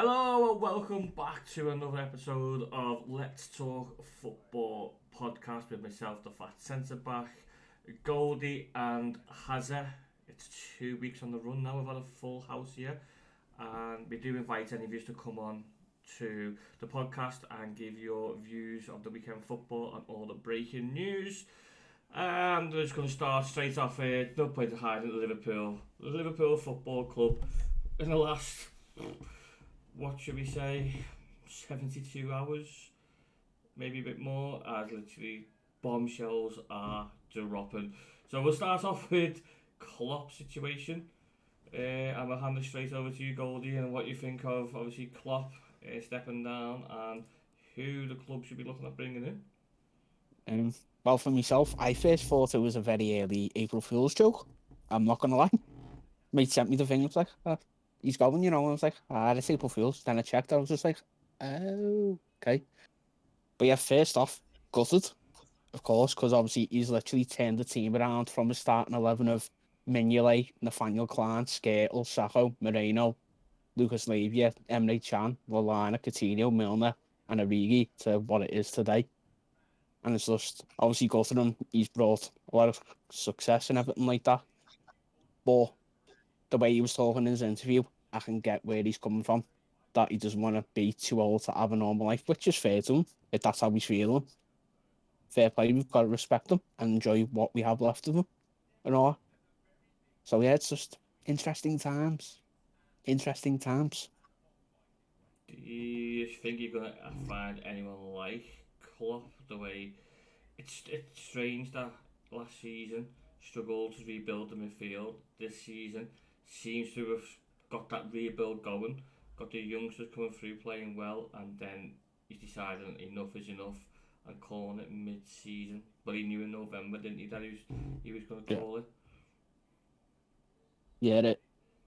Hello and welcome back to another episode of Let's Talk Football podcast with myself, the fat centre back, Goldie and Hazza. It's 2 weeks on the run now. We've had a full house here, and we do invite any of you to come on to the podcast and give your views of the weekend football and all the breaking news. And we're just going to start straight off here. No point in hiding the Liverpool Football Club in the last, what should we say, 72 hours, maybe a bit more, as literally bombshells are dropping. So we'll start off with Klopp situation. And we'll hand it straight over to you, Goldie, and what you think of, obviously, Klopp stepping down and who the club should be looking at bringing in. Well, for myself, I first thought it was a very early April Fool's joke. I'm not going to lie. Mate sent me the thing. It was like, he's going, you know. I was like, it's April Fool's. Then I checked. I was just like, oh, okay. But yeah, first off, gutted, of course, because obviously he's literally turned the team around from a starting 11 of Mignolet, Nathaniel Clyne, Skrtel, Sakho, Moreno, Lucas Leiva, Emre Can, Lallana, Coutinho, Milner, and Origi to what it is today. And it's just obviously go to him. He's brought a lot of success and everything like that. But the way he was talking in his interview, I can get where he's coming from. That he doesn't want to be too old to have a normal life, which is fair to him. If that's how he's feeling, fair play. We've got to respect him and enjoy what we have left of him and all. So yeah, it's just interesting times. Interesting times. Do you think you're going to find anyone like Klopp the way it's strange that last season struggled to rebuild the midfield. This season seems to have got that rebuild going, got the youngsters coming through playing well, and then he's decided enough is enough and calling it mid-season. But he knew in November, didn't he, that he was going to Yeah, call it. yeah.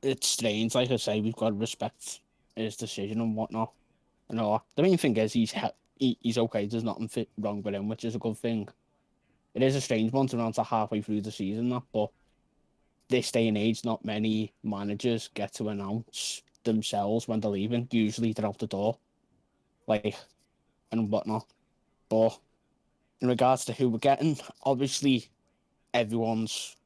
It's strange. Like I say, we've got to respect his decision and whatnot. And all. The main thing is he's okay. There's nothing wrong with him, which is a good thing. It is a strange one to run to halfway through the season, that, but this day and age, not many managers get to announce themselves when they're leaving. Usually they're out the door, like, and whatnot. But in regards to who we're getting, obviously everyone's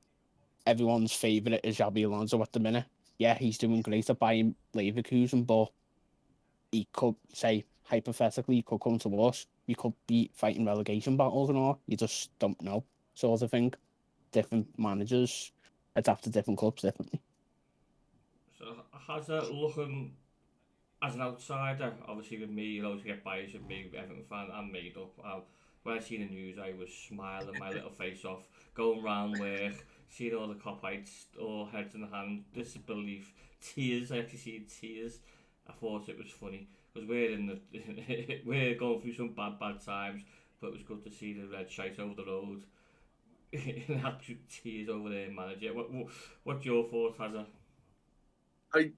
everyone's favourite is Xabi Alonso at the minute. Yeah, he's doing great at buying Leverkusen, but he could say hypothetically he could come to us. We could be fighting relegation battles and all. You just don't know, sort of thing. Different managers adapt to different clubs differently. So has it looking as an outsider, obviously with me, you always get biased with me, Everton fan, I'm made up. When I seen the news, I was smiling my little face off, going round work, seeing all the copites, all heads in the hand, disbelief, tears. I actually seen tears. I thought it was funny because we're in the we're going through some bad times, but it was good to see the red shite over the road. In actual tears over there, manager. What's your thoughts, Hazard? I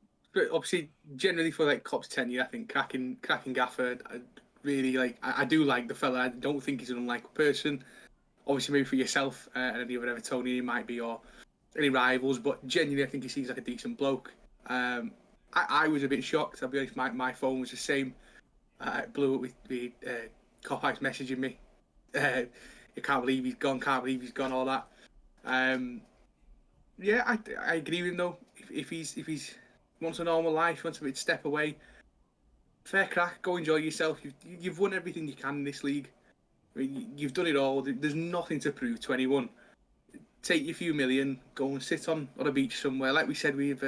obviously generally for like Klopp's tenure, I think cracking gaffer. I really like. I do like the fella. I don't think he's an unlikely person. Obviously, maybe for yourself and any other Evertonian, he might be, or any rivals. But genuinely, I think he seems like a decent bloke. I was a bit shocked. I'll be honest. My phone was the same. It blew up with the Copites messaging me. You can't believe he's gone. Can't believe he's gone. All that. Um, yeah, I agree with him though. If he's wants a normal life, wants a bit step away, fair crack, go enjoy yourself. You've won everything you can in this league. I mean, you've done it all. There's nothing to prove to anyone. Take your few million, go and sit on a beach somewhere. Like we said with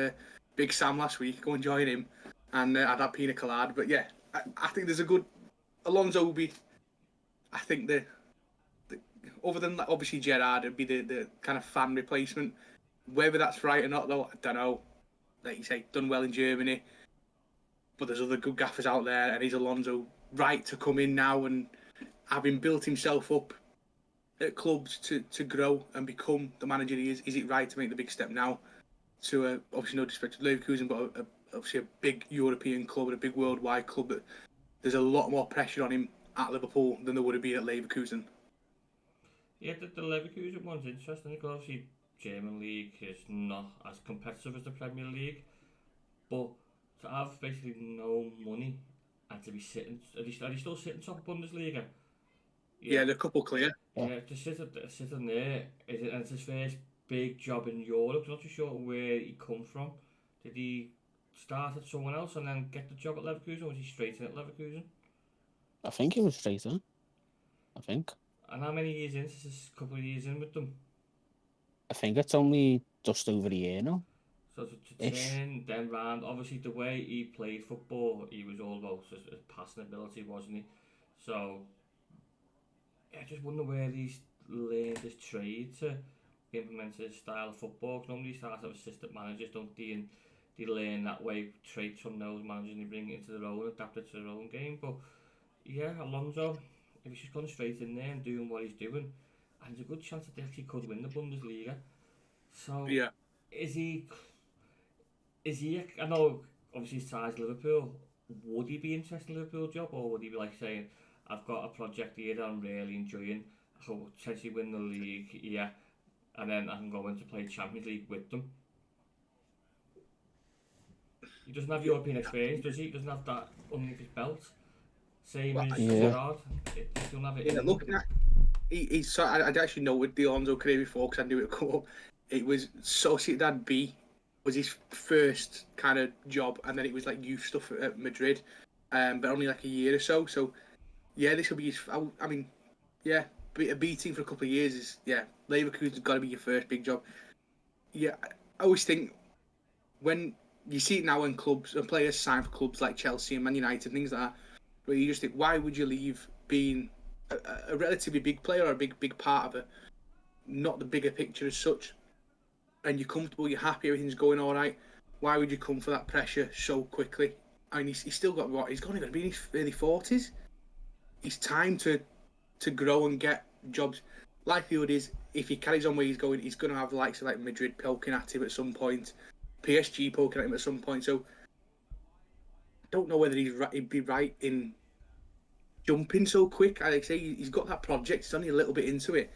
Big Sam last week, go and join him and have that pina colada. But yeah, I think there's a good Alonso will be. I think the other than obviously Gerrard would be the kind of fan replacement. Whether that's right or not, though, I don't know. Like you say, done well in Germany, but there's other good gaffers out there, and is Alonso right to come in now and having built himself up at clubs to grow and become the manager he is? Is it right to make the big step now to obviously no disrespect to Leverkusen, but obviously a big European club and a big worldwide club that there's a lot more pressure on him at Liverpool than there would have been at Leverkusen. Yeah, the Leverkusen one's interesting because obviously German league is not as competitive as the Premier League, but to have basically no money and to be sitting. Are they still sitting top of Bundesliga? Yeah, they're a couple clear. Yeah, to sitting there, and it's his first big job in Europe. I'm not too sure where he come from. Did he start at someone else and then get the job at Leverkusen, or was he straight in at Leverkusen? I think he was straight in. I think. And how many years in? This is a couple of years in with them. I think it's only just over a year now. So to Ish. turn them round, obviously the way he played football, he was all about his passing ability, wasn't he? So I just wonder where he's learned his trade to implement his style of football. 'Cause normally starts as assistant managers, don't they? And they learn that way, traits from those managers, and they bring it into their own, adapt it to their own game. But yeah, Alonso, if he's just gone straight in there and doing what he's doing, and there's a good chance that they actually could win the Bundesliga. So Yeah. is he? Is he? I know obviously his ties to Liverpool. Would he be interested in the Liverpool job, or would he be like saying, "I've got a project here that I'm really enjoying. I could potentially win the league, yeah, and then I can go in to play Champions League with them." He doesn't have European experience, does he? He doesn't have that underneath his belt. Same Well, as Yeah. Gerrard. He doesn't have it. Yeah, looking at he's so I'd actually noted the Alonso career before because I knew it would come up. It was Sociedad B was his first kind of job, and then it was like youth stuff at Madrid, but only like a year or so. So yeah, this will be his. I mean, yeah, a B team for a couple of years is Leverkusen's got to be your first big job. Yeah, I always think when you see it now when clubs and players sign for clubs like Chelsea and Man United, things like that, where you just think, why would you leave being a relatively big player or a big part of it, not the bigger picture as such, and you're comfortable, you're happy, everything's going all right. Why would you come for that pressure so quickly? I mean, he's still got what? He's going to be in his early 40s. It's time to grow and get jobs. Likelihood is, if he carries on where he's going to have the likes of like Madrid poking at him at some point, PSG poking at him at some point. So, I don't know whether he'd be right in jumping so quick. I say he's got that project. He's only a little bit into it.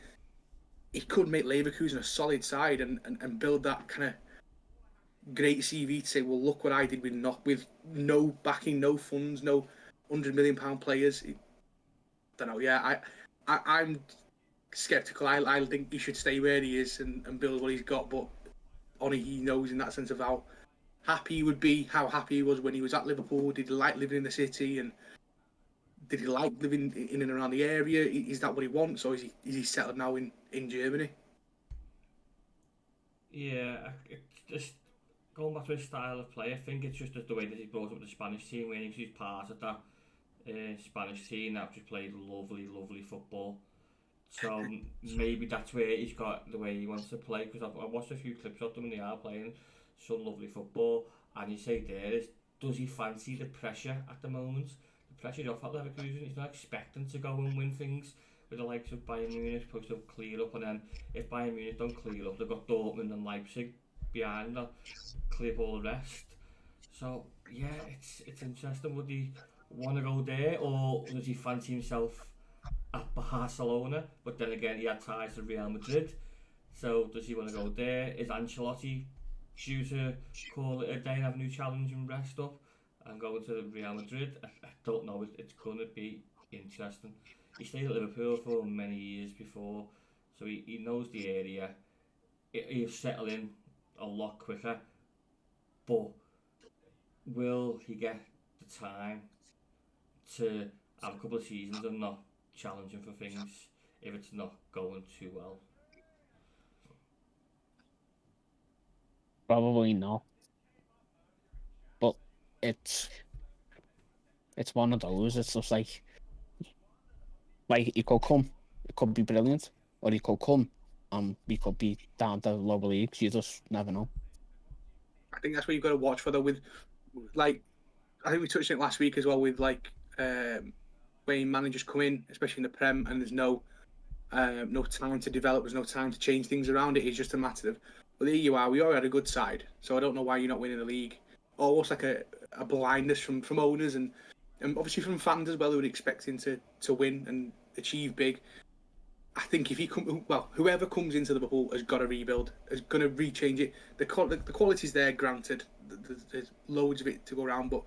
He could make Leverkusen a solid side and build that kind of great CV to say, well, look what I did with no backing, no funds, no £100 million players. I don't know. Yeah, I'm skeptical. I think he should stay where he is and build what he's got. But only he knows in that sense of how happy he would be, how happy he was when he was at Liverpool. Did he like living in the city and did he like living in and around the area? Is that what he wants, or is he settled now in Germany? Yeah, it's just going back to his style of play. I think it's just the way that he brought up the Spanish team, when he's part of that Spanish team that just played lovely, lovely football. So maybe that's where he's got the way he wants to play. Because I've watched a few clips of them and they are playing some lovely football. And you say there is, does he fancy the pressure at the moment? The pressure's off at Leverkusen. He's not expecting to go and win things with the likes of Bayern Munich, supposed to clear up. And then if Bayern Munich don't clear up, they've got Dortmund and Leipzig behind them, clear up all the rest. So yeah, it's interesting. Would he want to go there, or does he fancy himself at Barcelona? But then again, he had ties to Real Madrid. So does he want to go there? Is Ancelotti due to call it a day and have a new challenge and rest up and go into Real Madrid? I don't know. It's going to be interesting. He stayed at Liverpool for many years before, so he knows the area. He'll settle in a lot quicker. But will he get the time to have a couple of seasons and not challenging for things if it's not going too well? Probably not. But it's one of those. It's just like he could come, it could be brilliant, or he could come and we could be down to lower leagues. You just never know. I think that's what you've got to watch for, though. With like, I think we touched on it last week as well. With like, when managers come in, especially in the Prem, and there's no time to develop, there's no time to change things around it. It's just a matter of, well, there you are. We already had a good side, so I don't know why you're not winning the league. Almost like a blindness from owners and obviously from fans as well, who are expecting to win and achieve big. I think if whoever comes into Liverpool has got to rebuild, is going to rechange it. The quality's there, granted. there's loads of it to go around, but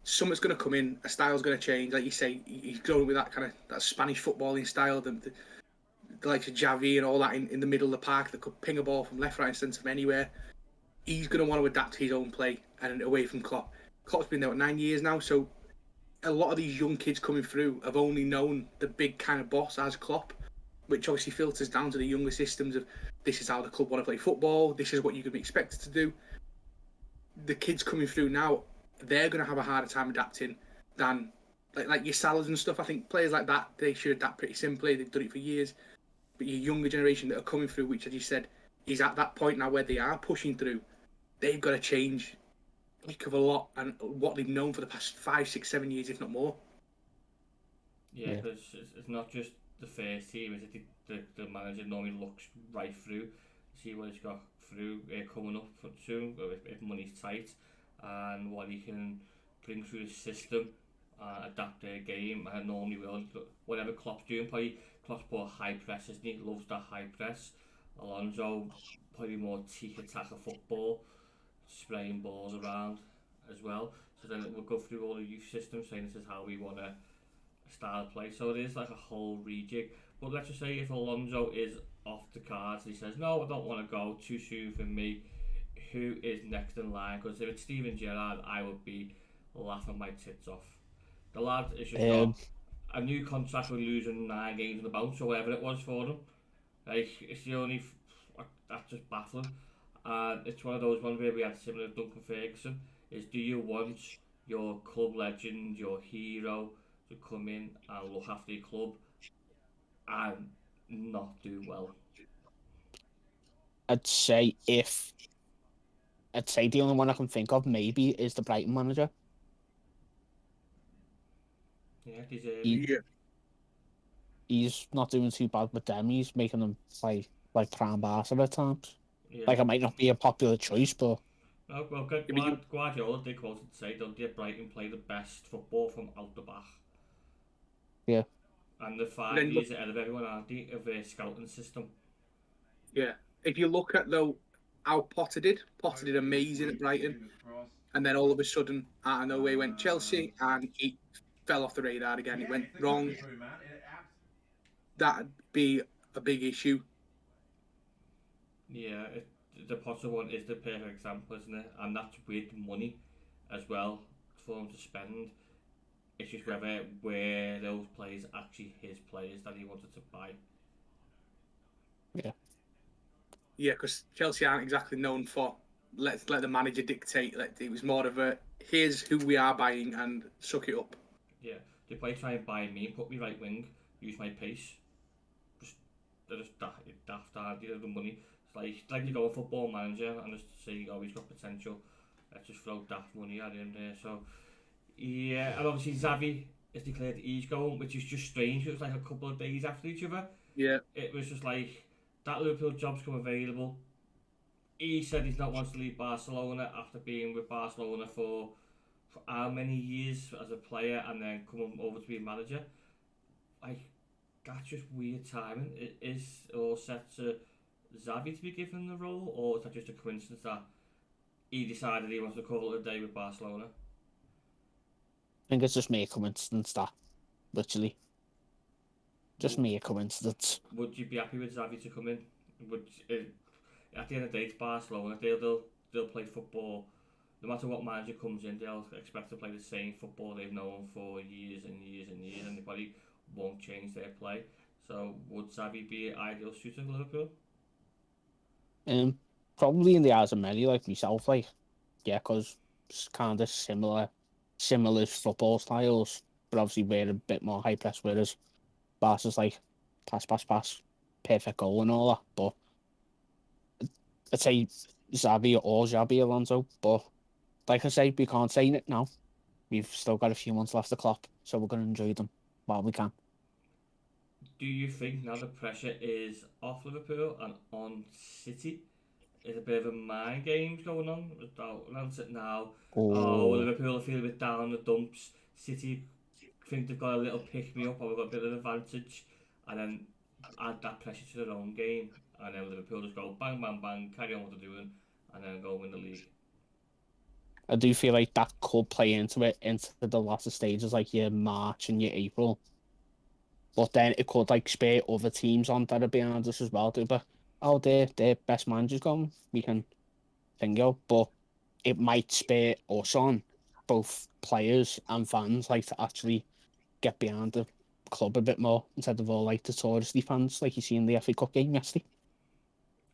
something's going to come in. A style's going to change. Like you say, he's going with that Spanish footballing style, the likes of Javi and all that in the middle of the park that could ping a ball from left, right, and centre from anywhere. He's going to want to adapt to his own play and away from Klopp. Klopp's been there 9 years now, so a lot of these young kids coming through have only known the big kind of boss as Klopp, which obviously filters down to the younger systems of this is how the club want to play football, this is what you can be expected to do. The kids coming through now, they're going to have a harder time adapting than like your Salahs and stuff. I think players like that, they should adapt pretty simply. They've done it for years. But your younger generation that are coming through, which, as you said, is at that point now where they are pushing through, they've got to change a heck of a lot and what they've known for the past 5, 6, 7 years, if not more. Yeah, because it's not just the first team, is it? The manager normally looks right through, see what he's got through coming up soon, if money's tight, and what he can bring through the system, adapt their game, and normally will. Whatever Klopp's doing, Klopp's more high press, isn't he? Loves that high press. Alonso, probably more tiki-taka football, spraying balls around as well. So then we'll go through all the youth systems, saying this is how we want to style play. So it is like a whole rejig. But let's just say if Alonso is off the cards, he says, no, I don't want to go, too soon for me. Who is next in line? Because if it's Steven Gerrard, I would be laughing my tits off. The lad is just got a new contract with losing 9 games in the bounce or whatever it was for him. Like, it's the only... That's just baffling. And it's one of those ones where we had similar to Duncan Ferguson, is do you want your club legend, your hero, to come in and look after your club and not do well? I'd say the only one I can think of maybe is the Brighton manager. Yeah, deserving. He's not doing too bad with them. He's making them play like prime Barca at times. Yeah. Like, it might not be a popular choice, but... No, well, Guardiola did quote and say, don't you, Brighton play the best football from out the back. Yeah. And the 5 years ahead of everyone, aren't they, of their scouting system. Yeah. If you look at, though, how Potter did amazing at Brighton. And then all of a sudden, out of nowhere, went Chelsea, and he fell off the radar again. It went wrong. That'd be a big issue. Yeah, the Potter one is the perfect example, isn't it? And that's with money as well for him to spend. It's just where those players actually his players that he wanted to buy. Yeah. Yeah, because Chelsea aren't exactly known for let the manager dictate. It was more of a here's who we are buying and suck it up. Yeah, they play try and buy me, put me right wing, use my pace. They're just daft idea of the money. It's like you go a football manager and just say, oh, he's got potential. Let's just throw daft money at him there. So yeah, and obviously Xavi has declared he's going, which is just strange. It was like a couple of days after each other. Yeah, it was just like that Liverpool job's come available. He said he's not wants to leave Barcelona after being with Barcelona for how many years as a player and then coming over to be a manager. Like, that's just weird timing. It is all set to Xavi to be given the role, or is that just a coincidence that he decided he wants to call it a day with Barcelona? I think it's just mere coincidence, that. Literally. Just mere coincidence. Would you be happy with Xavi to come in? At the end of the day, it's Barcelona. They'll play football. No matter what manager comes in, they'll expect to play the same football they've known for years and years and years, and they probably won't change their play. So, would Xavi be an ideal suitor for Liverpool? Probably in the eyes of many, like myself, yeah, because it's kind of similar football styles, but obviously we're a bit more high press, whereas Barca's like pass, perfect goal and all that. But I'd say Xavi or Xabi Alonso, but like I say, we can't say it now. We've still got a few months left to Klopp, so we're going to enjoy them while we can. Do you think now the pressure is off Liverpool and on City? Is a bit of a mind games going on? Announce it now. Oh, Liverpool are feeling a bit down in the dumps. City think they've got a little pick me up, or we've got a bit of advantage, and then add that pressure to their own game, and then Liverpool just go bang, bang, bang, carry on what they're doing, and then go win the league. I do feel like that could play into it, into the latter stages, like your March and your April. But then it could like spur other teams on that are behind us as well. To but oh, their best manager's gone. We can bingo. But it might spur us on, both players and fans, like to actually get behind the club a bit more instead of all like the touristy fans, like you see in the FA Cup game yesterday.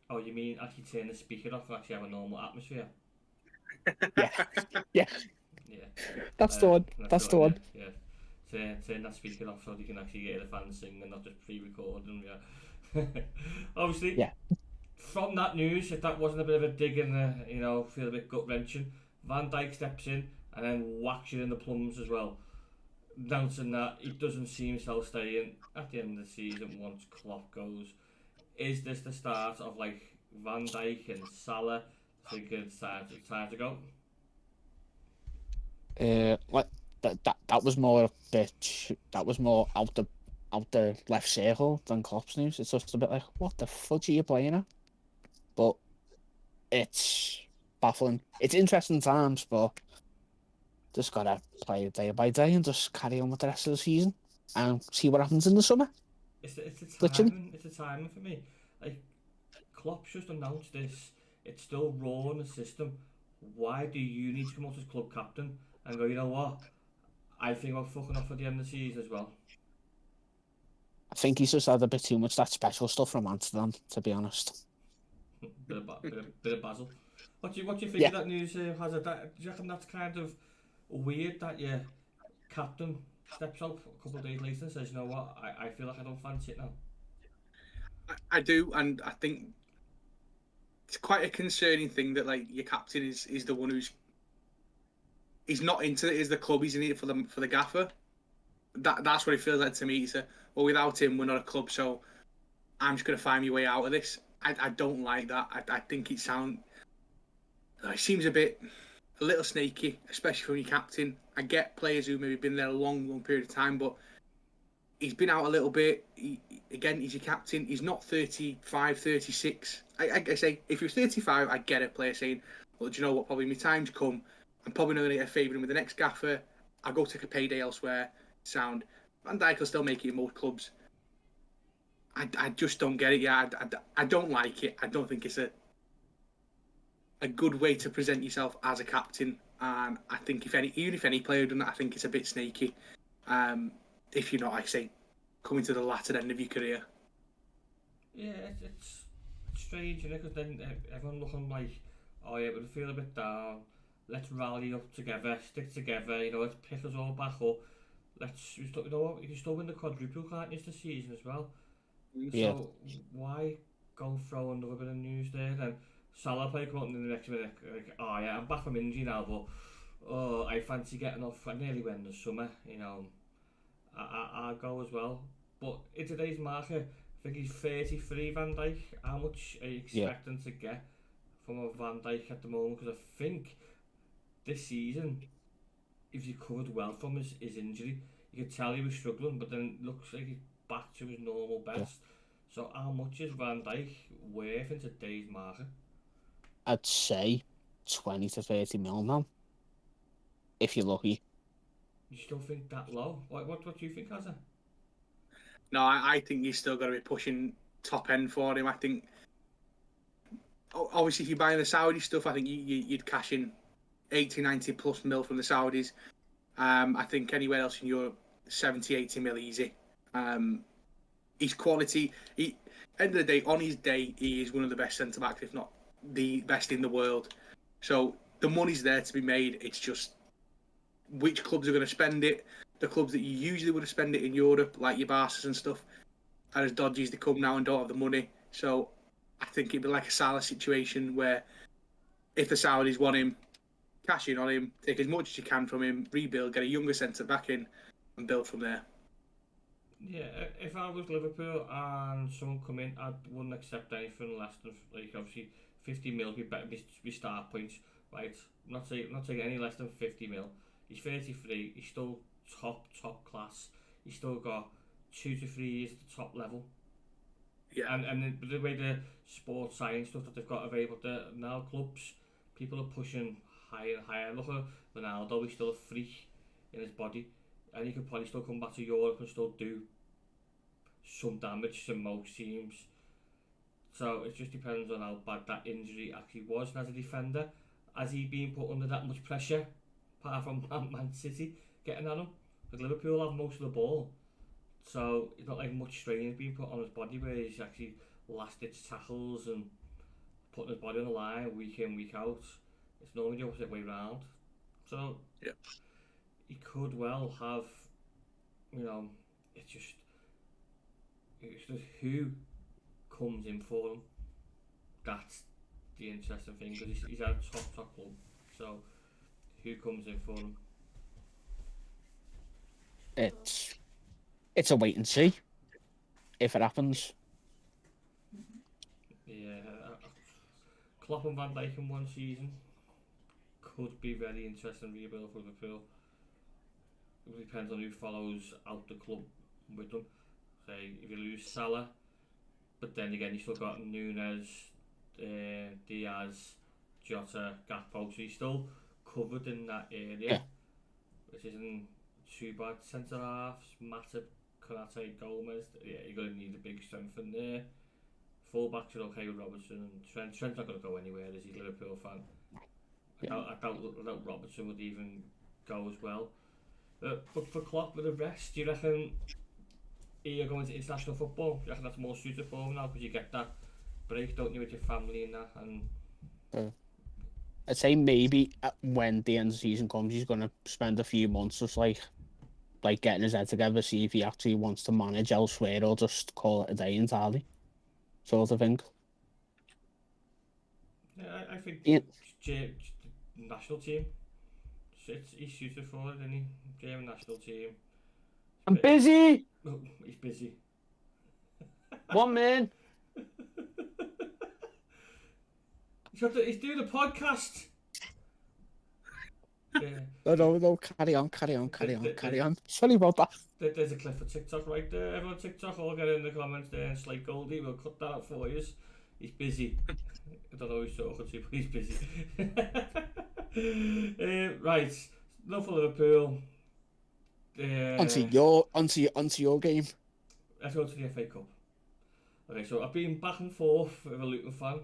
Oh, you mean actually turn the speaker off and actually have a normal atmosphere? Yeah, yeah, Yeah. that's the one. That's the one. Yeah. Turn that speaker off so you can actually hear the fans sing and not just pre-recording. Yeah. Obviously, Yeah. from that news, if that wasn't a bit of a dig in the, feel a bit gut wrenching, Van Dijk steps in and then whacks you in the plums as well, announcing that he doesn't see himself staying at the end of the season once Klopp goes. Is this the start of like Van Dijk and Salah thinking it's time to go? Like that was more a bit. That was more out the left circle than Klopp's news. It's just a bit like, what the fudge are you playing at? But it's baffling. It's interesting times, but just gotta play it day by day and just carry on with the rest of the season and see what happens in the summer. It's the Literally. timing. It's the timing for me. Like Klopp's just announced this. It's still raw in the system. Why do you need to come out as club captain and go? You know what? I think I'm fucking off at the end of the season as well. I think he's just had a bit too much that special stuff from Amsterdam, to be honest. bit of Basil. What do you think Yeah. of that news, Hazard? Do you reckon that's kind of weird that your captain steps up a couple of days later and says, you know what, I feel like I don't fancy it now? I do, and I think it's quite a concerning thing that like your captain is the one he's not into it. Is the club? He's in it for the gaffer. That's what it feels like to me. It's well, without him, we're not a club, so I'm just gonna find my way out of this. I don't like that. I think it seems a little snaky, especially from your captain. I get players who maybe been there a long period of time, but he's been out a little bit. He's your captain. He's not 35, 36. I say, if you're 35, I get a player saying, well, do you know what? Probably my time's come. I'm probably not going to get a favour with the next gaffer. I'll go take a payday elsewhere. Sound. Van Dijk will still make it in most clubs. I just don't get it. Yeah, I don't like it. I don't think it's a good way to present yourself as a captain. And I think even if any player done that, I think it's a bit snaky. If you're not, like I say, coming to the latter end of your career. Yeah, it's strange, because then everyone looking like, oh yeah, we feel a bit down. Let's rally up together, stick together. Let's pick us all back up. You know what? You can still win the quadruple, can't you, this season as well? Yeah. So why go throw another bit of news there? Then Salah play come out in the next minute, like, oh yeah, I'm back from injury now, but I fancy getting off. I nearly went in the summer, I'll go as well. But in today's market, I think he's 33, Van Dijk. How much are you expecting to get from a Van Dijk at the moment? Because I think this season, if he recovered well from his injury, you could tell he was struggling, but then it looks like he's back to his normal best. Yeah. So how much is Van Dijk worth in today's market? I'd say 20 to 30 mil now, if you're lucky. You still think that low? What do you think, Hazard? No, I think you're still got to be pushing top end for him. I think, obviously, if you're buying the Saudi stuff, I think you'd cash in 80, 90 plus mil from the Saudis. I think anywhere else in Europe, 70, 80 mil easy. His quality, end of the day, on his day, he is one of the best centre backs, if not the best in the world. So the money's there to be made. It's just which clubs are going to spend it. The clubs that you usually would have spent it in Europe, like your Barca's and stuff, are as dodgy as they come now and don't have the money. So I think it'd be like a Salah situation where if the Saudis want him, cash in on him, take as much as you can from him, rebuild, get a younger centre back in, and build from there. Yeah, if I was Liverpool and someone come in, I wouldn't accept anything less than, like, obviously 50 mil would be start points, right? I'm not taking any less than 50 mil. He's 33. He's still top class. He's still got 2 to 3 years at the top level. Yeah. And the way the sports science stuff that they've got available there now, clubs, people are pushing higher and higher. Look at Ronaldo, he's still a freak in his body, and he could probably still come back to Europe and still do some damage to most teams. So it just depends on how bad that injury actually was. And as a defender, has he been put under that much pressure, apart from Man City getting at him? Because Liverpool have most of the ball, so it's not like much strain being put on his body where he's actually last-ditch tackles and putting his body on the line week in, week out. It's normally the opposite way round. So yeah, he could well have, it's just who comes in for him. That's the interesting thing, because he's at a top club. So who comes in for him? It's a wait and see if it happens. Yeah, Klopp and Van Dijk in one season could be very interesting rebuild for Liverpool. It depends on who follows out the club with them. Say if you lose Salah, but then again you still got Nunes, Diaz, Jota, Gakpo, so he's still covered in that area, which isn't too bad. Centre halves, Matip, Konate, Gomez. Yeah, you're going to need a big strength in there. Fullbacks are okay with Robertson. Trent's not going to go anywhere, is he? Liverpool fan. I doubt Robertson would even go as well. But for Klopp with the rest, do you reckon you're going to international football? Do you reckon that's more suited for him now, because you get that break, don't you, with your family and that? And I'd say maybe when the end of the season comes, he's going to spend a few months just like getting his head together, see if he actually wants to manage elsewhere or just call it a day entirely, sort of thing. Yeah, I think national team. He's suited for it, isn't he? German national team. I'm busy! Oh, he's busy. 1 man. He's doing a podcast. Yeah. No, carry on. Sorry about that. There's a clip for TikTok right there. Everyone TikTok, all get in the comments there and Slate Goldie. We'll cut that out for you. He's busy. I don't know who he's talking to, but he's busy. Right, enough for Liverpool. Onto your game. Let's go to the FA Cup. Okay, so I've been back and forth with a Luton fan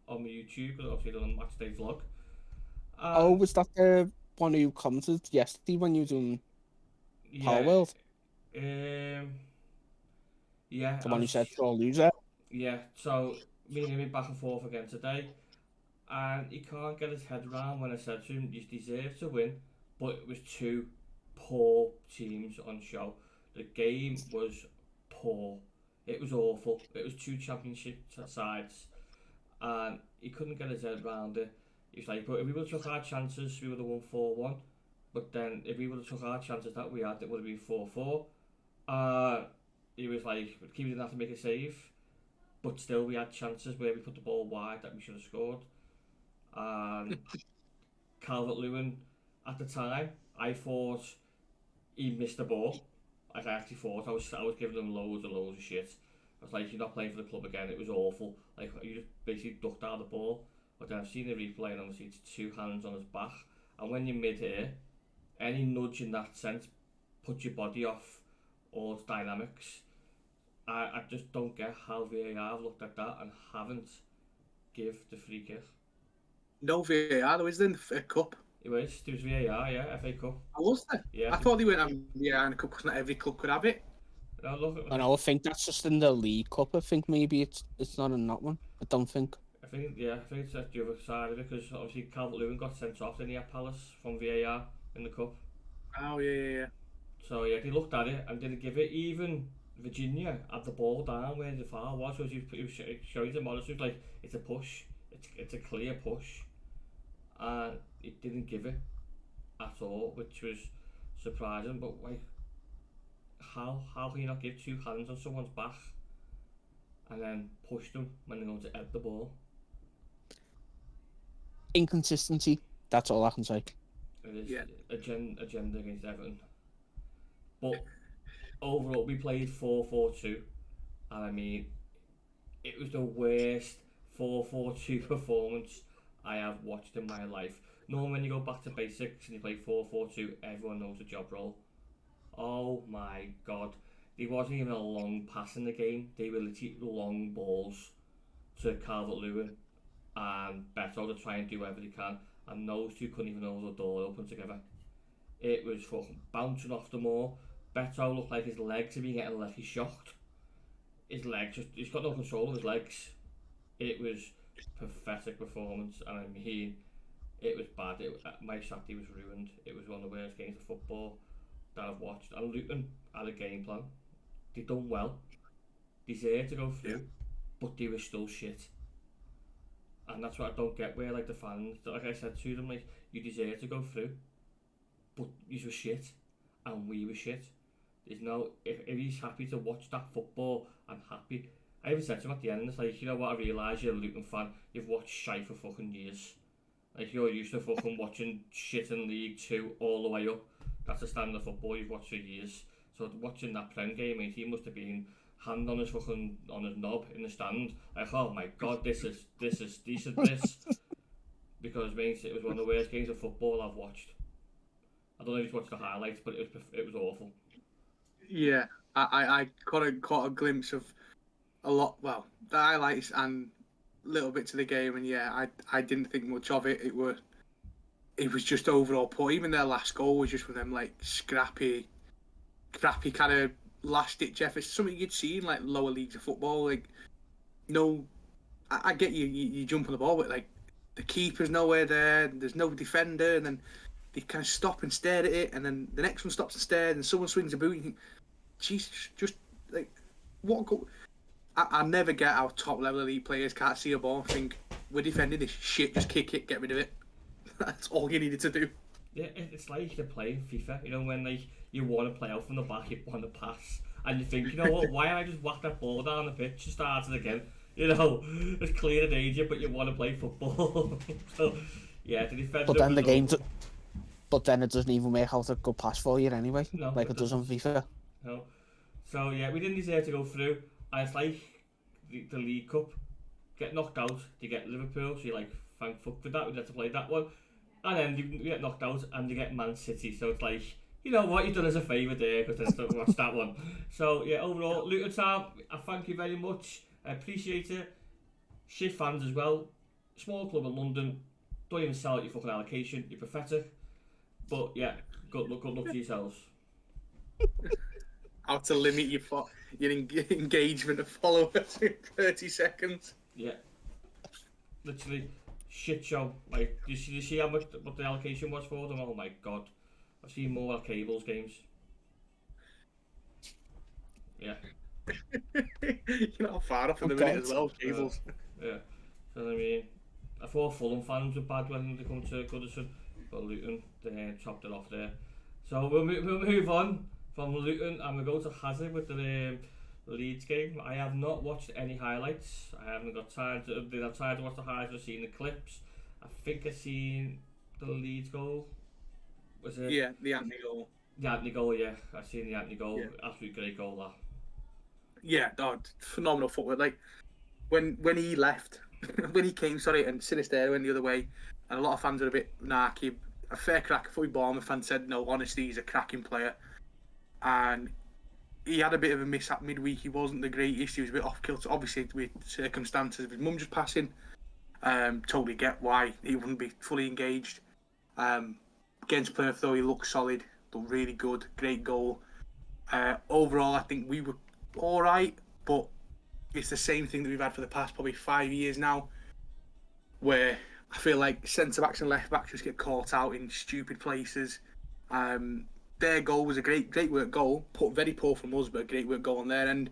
on my YouTube, because obviously done a match day vlog. Was that the one who commented yesterday when you were doing Power World? Yeah. The one who said for a loser? Yeah, so me and him back and forth again today, and he can't get his head around when I said to him, you deserve to win, but it was two poor teams on show. The game was poor. It was awful. It was two championship sides, and he couldn't get his head around it. He was like, but if we would have took our chances, we would have won 4-1. But then if we would have took our chances that we had, it would have been 4-4. He was like, keeper didn't have to make a save, but still we had chances where we put the ball wide that we should have scored. Calvert-Lewin, at the time, I thought he missed the ball. Like, I actually thought I was giving him loads and loads of shit. I was like, you're not playing for the club again. It was awful. Like, you just basically ducked out the ball. But then I've seen the replay, and obviously it's two hands on his back. And when you're mid-air, any nudge in that sense puts your body off all its dynamics. I just don't get how VAR have looked at that and haven't give the free kick. No VAR, though, is there in the Cup? There was VAR, yeah, FA Cup. Oh, was there? Yeah. I thought they weren't having VAR in the Cup because not every club could have it. No, look, I think that's just in the League Cup. I think maybe it's not in that one. I don't think. I think it's at the other side of it, because obviously Calvert-Lewin got sent off in the Palace from VAR in the Cup. Oh, yeah. So yeah, they looked at it and didn't give it. Even Virginia had the ball down where the foul was, so he was showing the monitor like it's a push, it's a clear push, and it didn't give it at all, which was surprising. But like, how can you not give two hands on someone's back and then push them when they're going to head the ball? Inconsistency. That's all I can say. It is agenda against Everton. But overall, we played 4-4-2, and I mean, it was the worst 4-4-2 performance I have watched in my life. Normally when you go back to basics and you play 4-4-2, everyone knows the job role. Oh my god. There wasn't even a long pass in the game. They were literally long balls to Calvert-Lewin and Beto to try and do whatever they can. And those two couldn't even hold the door open together. It was fucking bouncing off the more. Beto looked like his legs had been getting left shocked. His legs, he's got no control of his legs. It was pathetic performance, and I mean, it was bad. My Saturday was ruined. It was one of the worst games of football that I've watched. And Luton had a game plan. They done well. They deserved to go through, but they were still shit. And that's what I don't get. Where like the fans, like I said to them, like you deserve to go through, but you were shit, and we were shit. There's no if he's happy to watch that football, I'm happy. I even said to him at the end, it's like, you know what, I realise you're a Luton fan, you've watched shite for fucking years. Like, you're used to fucking watching shit in League 2 all the way up. That's the standard of football you've watched for years. So watching that Prem game, mate, he must have been hand on his fucking, on his knob in the stand. Like, oh my god, this is decent, this. Because, mate, it was one of the worst games of football I've watched. I don't know if you've watched the highlights, but it was awful. Yeah, I caught a glimpse of a lot, well, the highlights and little bits of the game, and yeah, I didn't think much of it. It was just overall poor. Even their last goal was just one of them like scrappy kind of last ditch efforts. Something you'd see in like lower leagues of football. Like, no, I get you jump on the ball, but like the keeper's nowhere there. There's no defender, and then they kind of stop and stare at it, and then the next one stops and stares, and someone swings a boot. You think, Jesus, just like what goal? I never get how top level elite players can't see a ball and think, we're defending this shit, just kick it, get rid of it. That's all you needed to do. Yeah, it's like you're playing FIFA, you know, when like you want to play out from the back, you want to pass, and you think, you know what, why don't I just whack that ball down the pitch and start it again? You know, it's clear the danger, but you want to play football. So, yeah, the defender. But then the game, but then it doesn't even make out a good pass for you anyway, no, like it does on FIFA. No. So yeah, we didn't deserve to go through. And it's like the League Cup, get knocked out, you get Liverpool, so you're like, thank fuck for that, we had to play that one. And then you get knocked out and you get Man City, so it's like, you know what, you've done us a favour there, because then watch that one. So yeah, overall, Luton Town, I thank you very much, I appreciate it. Shit fans as well, small club in London, don't even sell out your fucking allocation, you're pathetic. But yeah, good luck to yourselves. How to limit your engagement of followers in 30 seconds. Yeah. Literally, shit show. Like, you see how much what the allocation was for them? Oh my god. I've seen more cables games. Yeah. You're not far off in the minute as well, cables. Yeah. So I mean, I thought Fulham fans were bad when they come to Goodison, but Luton, they chopped it off there. So we'll move on from Luton and we'll go to Hazard with the Leeds game. I have not watched any highlights. I haven't got time to. Did have time to watch the highlights? I've seen the clips. I think I've seen the Leeds goal. Was it? Yeah, the Anthony goal. The Anthony goal, yeah. I've seen the Anthony goal. Yeah. Absolute great goal, that. Yeah, phenomenal footwork. Like when he left, when he came, and Sinister went the other way, and a lot of fans were a bit narky. A fair crack. I thought Bournemouth fans said, no, honestly, he's a cracking player. And he had a bit of a mishap midweek. He wasn't the greatest. He was a bit off kilter, obviously, with circumstances of his mum just passing. Totally get why he wouldn't be fully engaged. Against Plymouth, though, he looked solid, looked really good, great goal. Overall, I think we were all right, but it's the same thing that we've had for the past probably 5 years now, where I feel like centre-backs and left-backs just get caught out in stupid places. Their goal was a great work goal, very poor from us, but a great work goal on their end.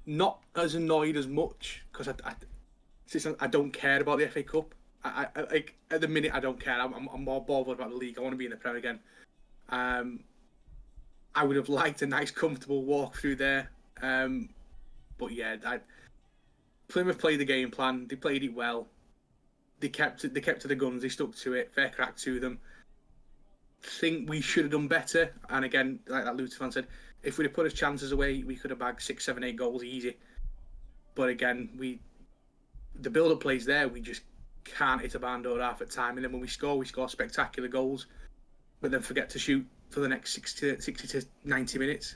Not as annoyed as much, because I don't care about the FA Cup. I like at the minute I don't care. I'm more bothered about the league. I want to be in the Prem again. I would have liked a nice, comfortable walk through there. But yeah, Plymouth played the game plan. They played it well. They kept to the guns. They stuck to it. Fair crack to them. Think we should have done better. And again, like that Luton fan said, if we'd have put his chances away, we could have bagged 6, 7, 8 goals easy. But again, the build-up plays there. We just can't hit a barn door half at time, and then when we score spectacular goals, but then forget to shoot for the next 60 to 90 minutes.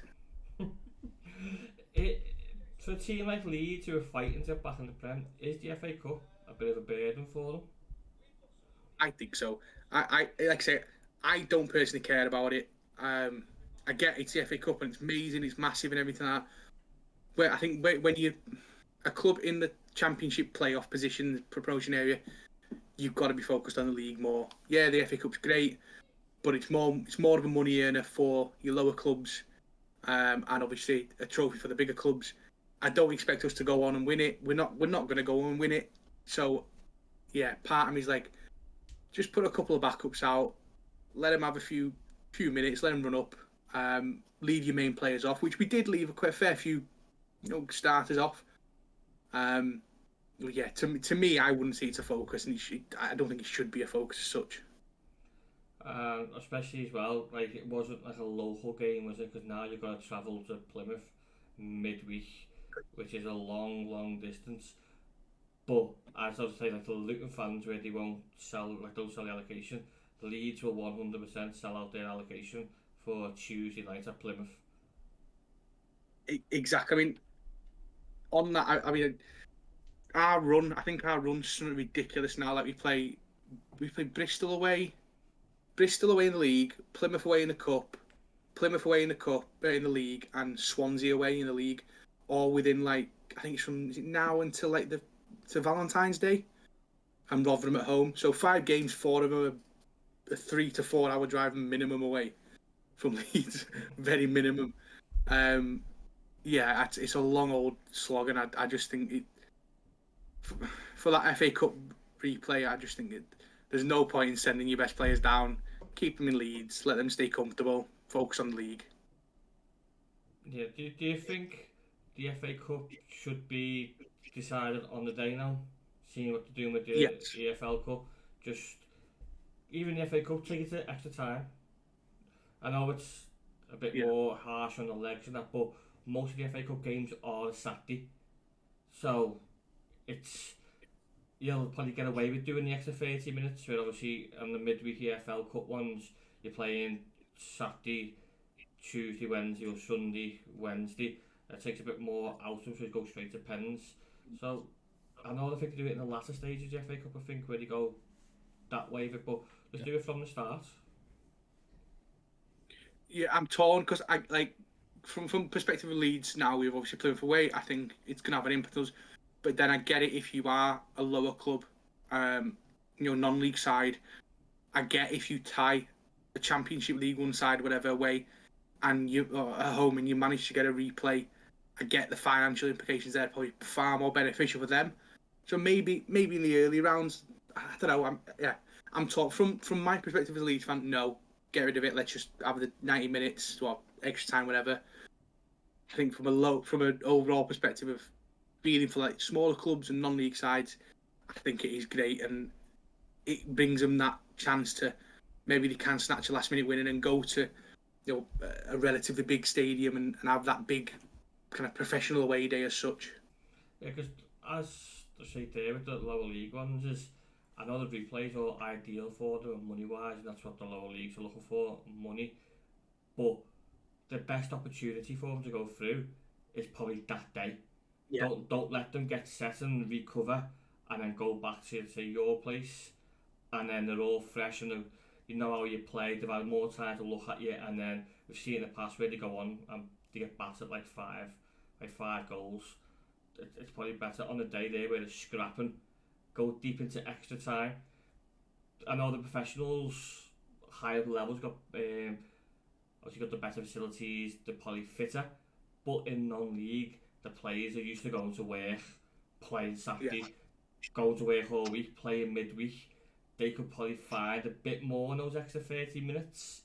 For a team like Leeds who are fighting to get back in the Prem, is the FA Cup a bit of a burden for them? I think so. I like I say, I don't personally care about it. I get it's the FA Cup and it's amazing, it's massive and everything like that. But I think when you a club in the Championship playoff position, promotion area, you've got to be focused on the league more. Yeah, the FA Cup's great, but it's more of a money earner for your lower clubs, and obviously a trophy for the bigger clubs. I don't expect us to go on and win it. We're not going to go on and win it. So yeah, part of me is like, just put a couple of backups out, let them have a few minutes, let them run up, leave your main players off, which we did leave a fair few, starters off. Yeah, to me, I wouldn't see it a focus, and I don't think it should be a focus as such. Especially as well, like it wasn't like a local game, was it? Because now you've got to travel to Plymouth midweek, which is a long distance. But as I was saying, like the Luton fans, where they won't sell, like don't sell the allocation, the Leeds will 100% sell out their allocation for Tuesday night at Plymouth. Exactly. I mean, on that, I mean, I think our run's something ridiculous now. Like we play Bristol away in the league, Plymouth away in the cup, Plymouth away in the cup, in the league, and Swansea away in the league, all within like I think it's from now until like to Valentine's Day, and Rotherham at home. So 5 games, 4 of them are a 3 to 4 hour drive minimum away from Leeds, very minimum. Yeah, it's a long old slog, and I just think for that FA Cup replay, I just think there's no point in sending your best players down. Keep them in Leeds, let them stay comfortable, focus on the league. Yeah, do you think the FA Cup should be decided on the day now? Seeing what they're doing with the Yes. EFL Cup, just even the FA Cup, take it to extra time. I know it's a bit more harsh on the legs and that, but most of the FA Cup games are Saturday, so it's you'll probably get away with doing the extra 30 minutes. Where obviously on the midweek EFL Cup ones, you're playing Saturday, Tuesday, Wednesday, or Sunday, Wednesday. It takes a bit more out of it, so it goes straight to pens. So I know they think they do it in the latter stages of the FA Cup, I think, where they go that way, but let's do it from the start. Yeah, I'm torn because I like from perspective of Leeds now. We've obviously played for away. I think it's gonna have an impetus, but then I get it if you are a lower club, non-league side. I get if you tie a Championship League One side, whatever way, and you are at home and you manage to get a replay. I get the financial implications there, probably far more beneficial for them. So maybe in the early rounds, I don't know. I'm taught from my perspective as a Leeds fan. No, get rid of it. Let's just have the 90 minutes or extra time, whatever. I think from an overall perspective of feeling for like smaller clubs and non-league sides, I think it is great, and it brings them that chance to maybe they can snatch a last minute win and go to a relatively big stadium and have that big kind of professional away day as such. Yeah, because as I say there with the lower league ones, is I know the replays are ideal for them money wise, and that's what the lower leagues are looking for, money. But the best opportunity for them to go through is probably that day. Yeah. Don't let them get set and recover, and then go back to say your place, and then they're all fresh and you know how you play. They've had more time to look at you, and then we've seen in the past where they go on and they get battered like five goals. It's probably better on the day there where they're scrapping, go deep into extra time. I know the professionals, higher levels got obviously got the better facilities, they're probably fitter, but in non-league, the players are used to going to work, playing Saturday, going to work all week, playing midweek. They could probably find a bit more in those extra 30 minutes,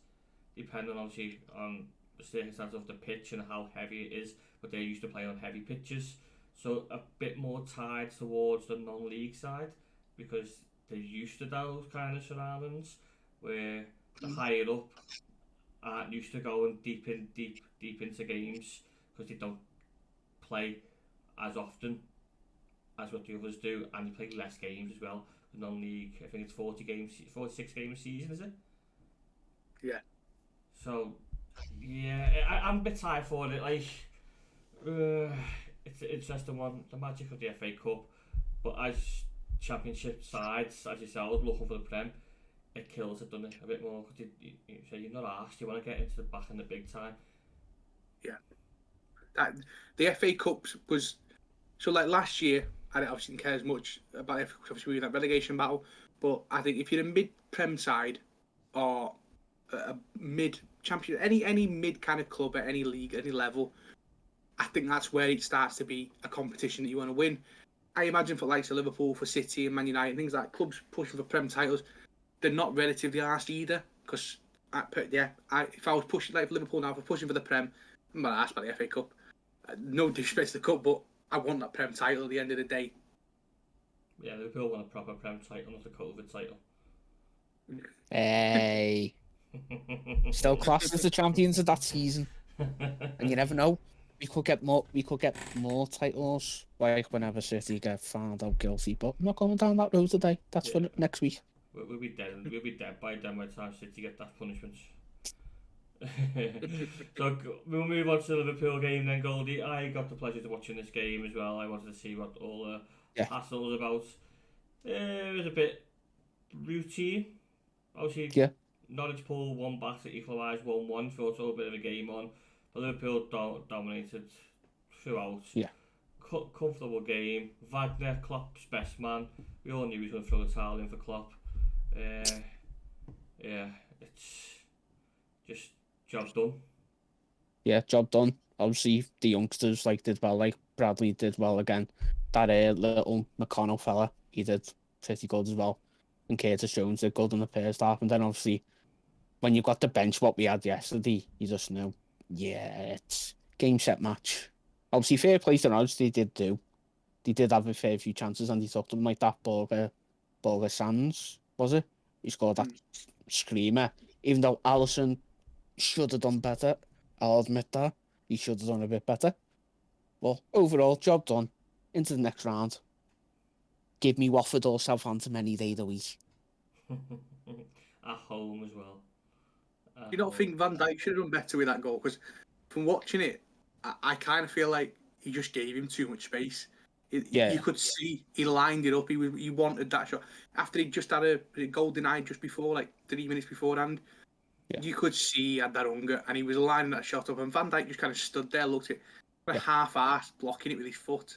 depending obviously on the circumstances of the pitch and how heavy it is, but they're used to playing on heavy pitches. So a bit more tied towards the non-league side because they're used to those kind of surroundings where the higher up aren't used to going deep into games because they don't play as often as what the others do, and they play less games as well non-league. I think it's 40 games, 46 games a season, is it? Yeah. So, yeah, I'm a bit tired for it. Like, it's an interesting one. The magic of the FA Cup, but as Championship sides, as yourselves looking for the Prem, it kills it, doesn't it? A bit more because you say you're not asked. You want to get into the back in the big time. Yeah. That the FA Cup was so like last year. I obviously didn't care as much about the FA Cup, obviously we were in that relegation battle. But I think if you're a mid-Prem side or a mid-champion, any mid kind of club at any league, any level, I think that's where it starts to be a competition that you want to win. I imagine for likes of Liverpool, for City and Man United, things like clubs pushing for Prem titles, they're not relatively arsed either. Because if I was pushing like Liverpool now, if I'm pushing for the Prem, I'm not asked by the FA Cup. No disrespect to the cup, but I want that Prem title at the end of the day. Yeah, Liverpool want a proper Prem title, not a COVID title. Hey, still classed as the champions of that season, and you never know. We could get more. We could get more titles, like whenever City get found out guilty. But I'm not going down that road today. That's for next week. We'll be dead. We'll be dead by then by the time City get that punishment. So we'll move on to the Liverpool game then, Goldie. I got the pleasure of watching this game as well. I wanted to see what all the hassle was about. It was a bit routine. Obviously, Norwich pulled one back to equalise 1-1. Thought a bit of a game on. But Liverpool dominated throughout. Yeah. Comfortable game. Wagner, Klopp's best man. We all knew he was going to throw the towel in for Klopp. Yeah, it's just job done. Yeah, job done. Obviously, the youngsters did well. Like Bradley did well again. That little McConnell fella, he did pretty good as well. And Curtis Jones did good in the first half. And then obviously, when you got the bench, what we had yesterday, you just know, it's game set match. Obviously, fair play to Norwich, they did have a fair few chances and he took them, like that Borger Sands, was it? He scored that screamer. Even though Alisson should have done better, I'll admit that. He should have done a bit better. But overall, job done. Into the next round. Give me Watford or Southampton any day of the week. At home as well. You don't think Van Dijk should have done better with that goal? Because from watching it, I kind of feel like he just gave him too much space. You could see he lined it up. He wanted that shot. After he just had a goal denied just before, like 3 minutes beforehand, you could see he had that hunger and he was lining that shot up. And Van Dijk just kind of stood there, looked at it, half-assed, blocking it with his foot.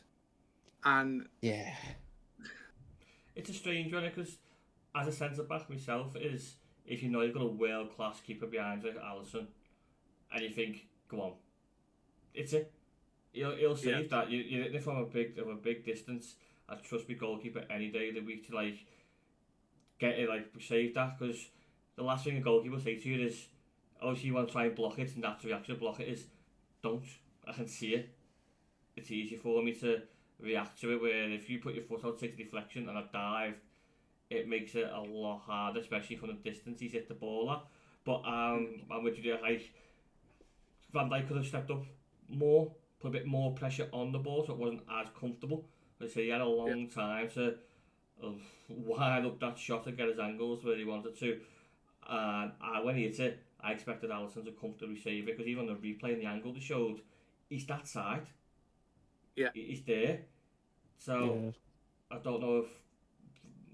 And it's a strange one because as a centre-back myself, is if you know you've got a world-class keeper behind like Alisson and you think, go on, it's it. He'll save that. You're hitting it from a big distance. I trust my goalkeeper any day of the week to get it save that, because the last thing a goalkeeper will say to you is, obviously you want to try and block it, and that's the reaction to block it is, don't. I can see it. It's easier for me to react to it, where if you put your foot out, take a deflection and a dive, it makes it a lot harder, especially from the distance he's hit the ball at. But I'm with you there, Van Dijk could have stepped up more, put a bit more pressure on the ball so it wasn't as comfortable. But he had a long time to wind up that shot and get his angles where he wanted to. And when he hit it, I expected Alisson to comfortably save it, because even on the replay and the angle they showed, he's that side. Yeah. He's there. So I don't know if...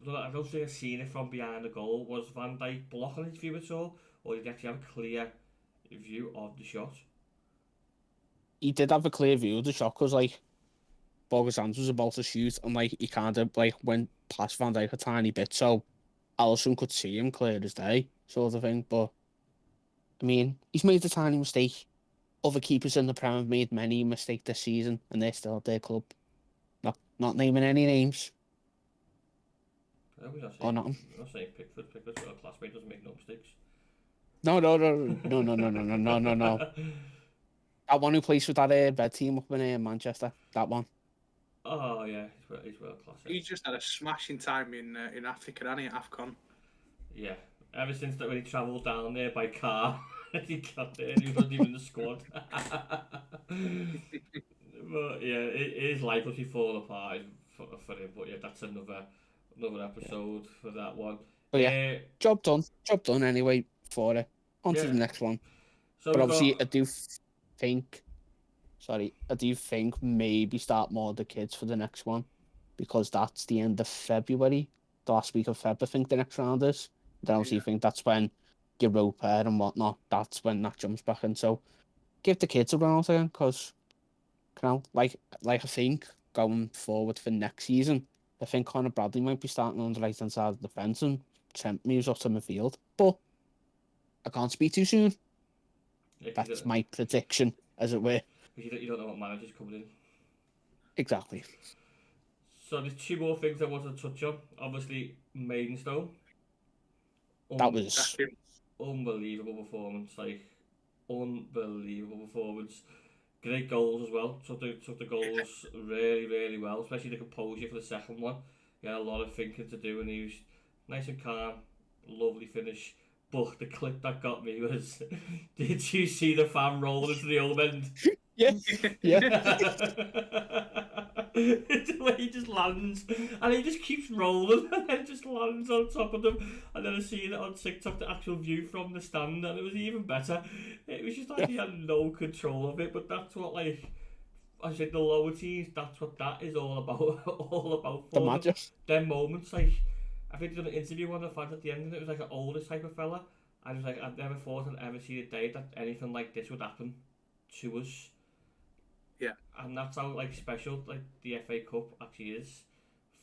I don't think I've seen it from behind the goal. Was Van Dijk blocking his view at all? Or did he actually have a clear view of the shot? He did have a clear view of the shot, because Borges Sands was about to shoot and he kind of went past Van Dijk a tiny bit, so Alisson could see him clear as day, sort of thing. But I mean, he's made a tiny mistake. Other keepers in the Prem have made many mistakes this season, and they're still at their club. Not naming any names. We're not saying Pickford. Pickford's got a classmate, doesn't make no mistakes. No. That one who plays with that red team up in Manchester. That one. Oh yeah, he's world class. He just had a smashing time in Africa, hadn't he, at AFCON? Yeah, ever since that when he travelled down there by car, he got there and he wasn't even in the squad. But yeah, his life was falling apart for him. But yeah, that's another another episode for that one. But yeah, job done anyway for it. On to the next one. So but we've obviously, got... I do think maybe start more of the kids for the next one, because that's the end of February, the last week of Feb, I think the next round is. Then obviously you think that's when Europa and whatnot, that's when that jumps back in. So give the kids a round again, because, you know, like I think going forward for next season, I think Conor Bradley might be starting on the right hand side of the fence and Trent moves up to midfield. But I can't speak too soon. That's my prediction, as it were. Because you don't know what manager's coming in. Exactly. So there's two more things I wanted to touch on. Obviously, Maidenstone. That was unbelievable performance. Like, unbelievable performance. Great goals as well. Took the goals really, really well. Especially the composure for the second one. He had a lot of thinking to do, and he was nice and calm. Lovely finish. But the clip that got me was, did you see the fan rolling into the old end? Yeah. The way he just lands, and he just keeps rolling, and then just lands on top of them. And then I see it on TikTok, the actual view from the stand, and it was even better. It was just like he had no control of it. But that's what, like I said, the lower teams, that's what that is all about. All about for the them. magic. Them moments, like I think they did an interview on the fans at the end, and it was like an older type of fella. I was like, I'd never thought I'd ever see a day that anything like this would happen to us. Yeah. And that's how like special like the FA Cup actually is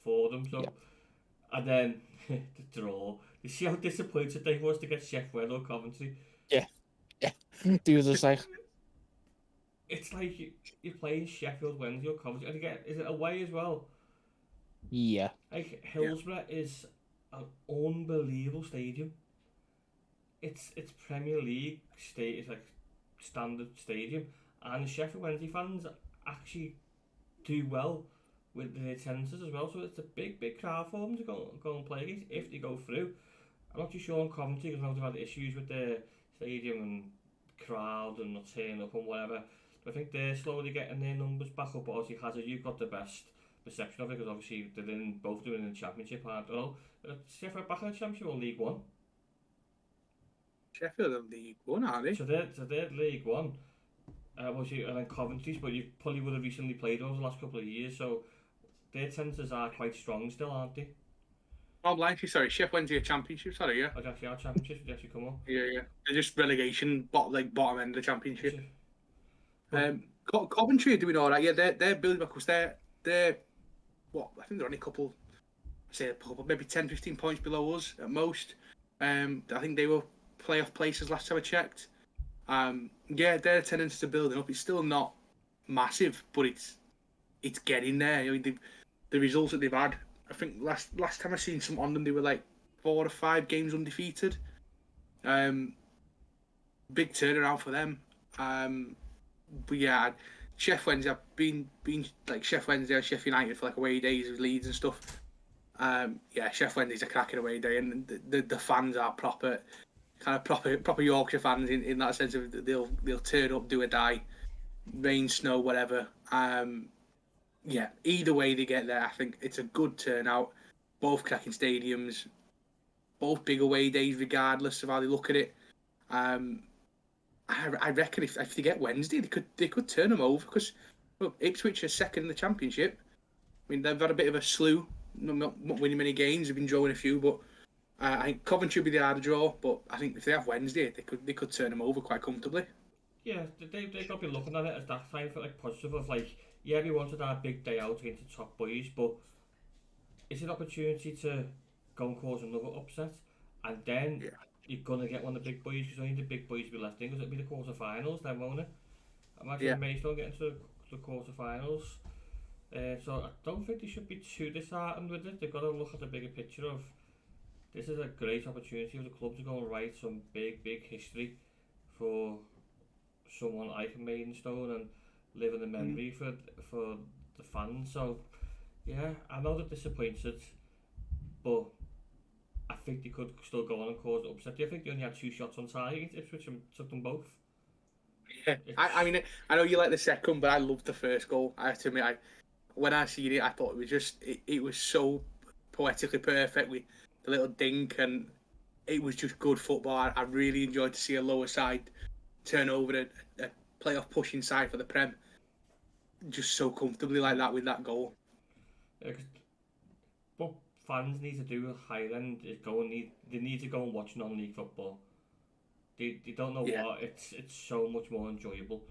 for them. So, and then the draw. You see how disappointed they was to get Sheffield or Coventry. Yeah. Dude was like, it's like you're playing Sheffield Wednesday or Coventry, and again, is it away as well? Yeah. Like Hillsborough is an unbelievable stadium. It's Premier League state. It's like standard stadium, and the Sheffield Wednesday fans actually do well with the attendances as well. So it's a big crowd for them to go and play against if they go through. I'm not too sure on Coventry because they've had issues with the stadium and crowd and not turning up and whatever. But I think they're slowly getting their numbers back up. But obviously, Hazard, you've got the best perception of it because obviously they're both doing in the Championship, aren't they? Well, Sheffield back in the Championship or League One? Sheffield are League One, aren't they? So they're League One. Obviously, and then Coventry's, but you probably would have recently played over the last couple of years, so their tendencies are quite strong still, aren't they? Oh, blank, sorry, Sheffield Wednesday Championship, sorry, yeah. Like actually, our Championship would actually come up. Yeah. They're just relegation, bottom end of the Championship. But, Coventry are doing all right. Yeah, they're building back because they're what I think they're only a couple, maybe 10, 15 points below us at most. I think they were playoff places last time I checked. Their tendency to building up. It's still not massive, but it's getting there. I mean, the results that they've had. I think last time I seen some on them, they were like 4 or 5 games undefeated. Big turnaround for them. But yeah, Sheffield Wednesday. I've been like Sheffield Wednesday or Sheffield United for like away days with Leeds and stuff. Sheffield Wednesday's a cracking away day, and the fans are proper Yorkshire fans in that sense of they'll turn up, do or die, rain, snow, whatever. Either way they get there, I think it's a good turnout. Both cracking stadiums, both big away days, regardless of how they look at it. I reckon if they get Wednesday, they could turn them over because Ipswich are second in the Championship. I mean, they've had a bit of a slew, not winning many games. They've been drawing a few, but I think Coventry will be the harder draw. But I think if they have Wednesday, they could turn them over quite comfortably. Yeah, they've got to be looking at it as that time for like positive of like, yeah, we wanted our big day out against the top boys, but it's an opportunity to go and cause another upset, and then you're gonna get one of the big boys because only the big boys will be left in because it'll be the quarterfinals then, won't it? Imagine Maidstone getting to the quarterfinals. So I don't think they should be too disheartened with it. They've got to look at the bigger picture of this is a great opportunity for the club to go and write some big history for someone like Maidstone and live in the memory for the fans. So yeah, I know they're disappointed, but I think they could still go on and cause an upset. Do you think they only had 2 shots on target against Ipswich and took them both? Yeah, I mean, I know you like the second, but I loved the first goal. I have to admit, when I seen it, I thought it was just it was so poetically perfect with the little dink, and it was just good football. I really enjoyed to see a lower side turn over a playoff pushing side for the Prem just so comfortably like that with that goal. Yeah, 'cause what fans need to do higher end is they need to go and watch non-league football. They don't know Yeah. what it's so much more enjoyable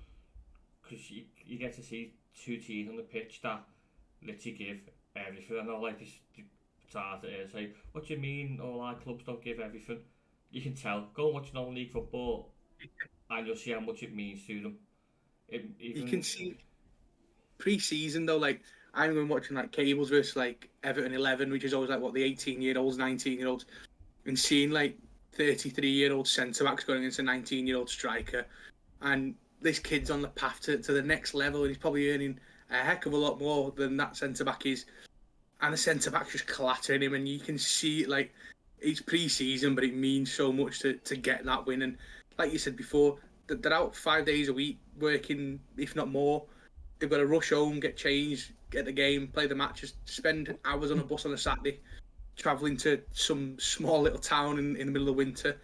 because you get to see two teams on the pitch that literally give everything. I know like this it's hard to say what do you mean all our clubs don't give everything. You can tell. Go and watch non-league football and you'll see how much it means to them. You can see pre-season though, like I'm going watching like Cables versus like Everton 11, which is always like what the 18-year-olds, 19-year-olds, and seeing like 33-year-old centre backs going against a 19-year-old striker, and this kid's on the path to the next level, and he's probably earning a heck of a lot more than that centre back is, and the centre back's just clattering him, and you can see like it's pre-season, but it means so much to get that win, and like you said before, they're out 5 days a week working, if not more. They've got to rush home, get changed, get the game, play the matches, spend hours on a bus on a Saturday, travelling to some small little town in the middle of winter.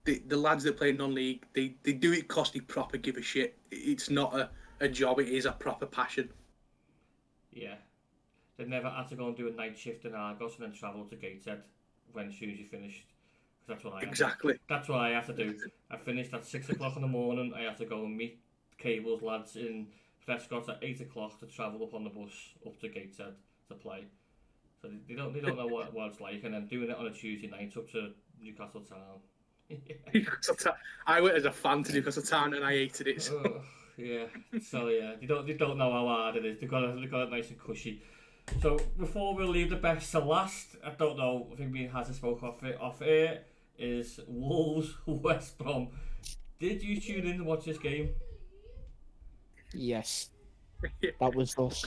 The lads that play non-league, they do it because they proper give a shit. It's not a job, it is a proper passion. Yeah. They've never had to go and do a night shift in Argos and then travel to Gateshead when as soon as you finished. That's what I Exactly. That's what I have to do. I finished at 6 o'clock in the morning. I have to go and meet Cables lads in Prescott at 8 o'clock to travel up on the bus up to Gateshead to play. So they don't know what it's like, and then doing it on a Tuesday night up to Newcastle Town. I went as a fan to Newcastle Town and I hated it. So. Yeah. So yeah, they don't know how hard it is. They've got it nice and cushy. So before we leave the best to last, I don't know. I think me and Hazza spoke off air. Is Wolves West Brom. Did you tune in to watch this game? Yes. That was us.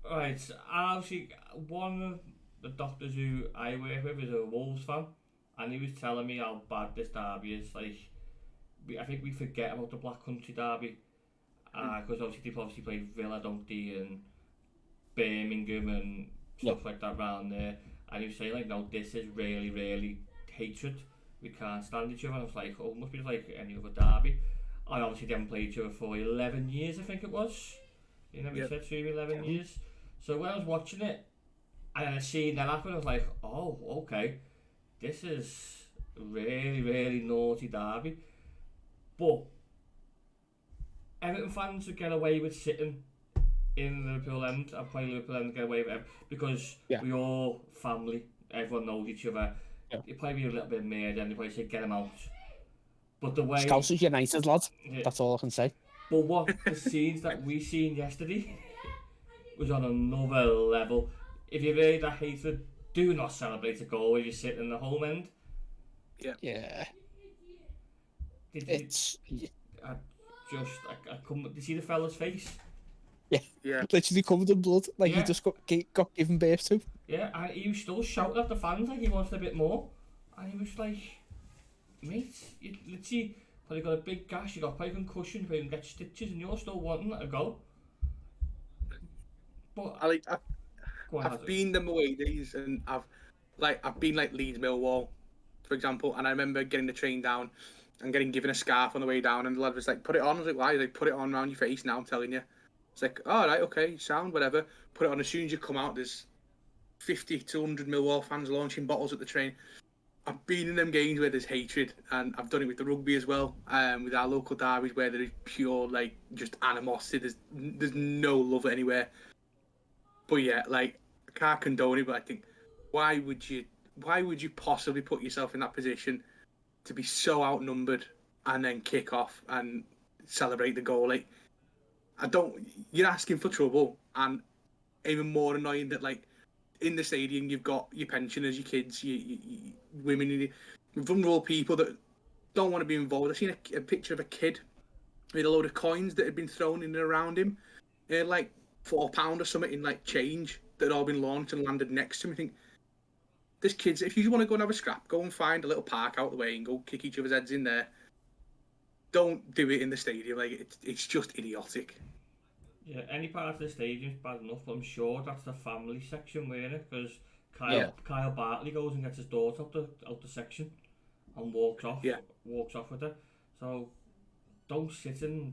Right. Actually, one of the doctors who I work with is a Wolves fan, and he was telling me how bad this derby is. Like, I think we forget about the Black Country derby, because obviously they've played Villa, don't they, and Birmingham and stuff like that around there. And he was saying like, no, this is really, really hatred. We can't stand each other. And I was like, oh, it must be like any other derby. And obviously they haven't played each other for 11 years, I think it was. You know, we said 11 years. So when I was watching it, and I seen that happen, I was like, oh, okay, this is really, really naughty derby. But Everton fans would get away with sitting in Liverpool end and play Liverpool end and get away with it because we all family, everyone knows each other. You probably be a little bit mad and you probably say get them out. But the way Scousers United, lads. That's all I can say. But what the scenes that we seen yesterday was on another level. If you've heard that hatred, do not celebrate a goal if you're sitting in the home end. Yeah. I couldn't. Did you see the fella's face? Yeah. Literally covered in blood, like he just got given birth to. Yeah, and he was still shouting at the fans like he wanted a bit more. And he was like, mate, you literally probably got a big gash, you got probably concussion, you probably get stitches, and you're still wanting that to go. But I've been them away days, and I've been like Leeds Millwall, for example, and I remember getting the train down and getting given a scarf on the way down, and the lad was like, put it on. I was like, why? He's like, put it on around your face now, I'm telling you. It's like, all right, okay, sound, whatever. Put it on. As soon as you come out, there's 50 to 100 Millwall fans launching bottles at the train. I've been in them games where there's hatred, and I've done it with the rugby as well, with our local derbies where there is pure, like, just animosity. There's no love anywhere. But yeah, like, I can't condone it, but I think, why would you possibly put yourself in that position to be so outnumbered and then kick off and celebrate the goal? Like, you're asking for trouble, and even more annoying that, like, in the stadium you've got your pensioners, your kids, your women, vulnerable people that don't want to be involved. I've seen a picture of a kid with a load of coins that had been thrown in and around him, like £4 or something in like change that had all been launched and landed next to him. I think there's kids, if you want to go and have a scrap, go and find a little park out the way and go kick each other's heads in there. Don't do it in the stadium. Like, it's just idiotic. Yeah, any part of the stadium is bad enough, but I'm sure that's the family section, weren't it? Because Kyle Bartley goes and gets his daughter out the section and walks off with her. So don't sit and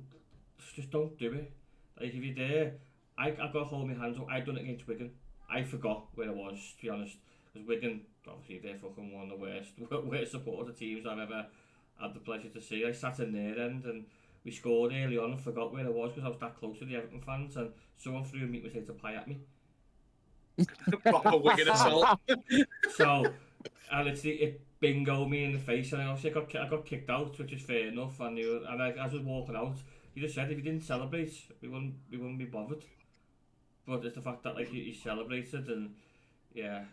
just don't do it. Like if you're there, I got to hold my hands up. I done it against Wigan. I forgot where I was, to be honest, because Wigan, obviously, they're fucking one of the worst supporter teams I've ever had the pleasure to see. I sat in their end and we scored early on and forgot where I was because I was that close to the Everton fans, and someone threw a meat potato pie at me. Proper Wigan assault. So, and it bingoed me in the face, and obviously I got kicked out, which is fair enough. And as I was walking out, he just said if you didn't celebrate, we wouldn't be bothered. But it's the fact that like he celebrated, and yeah,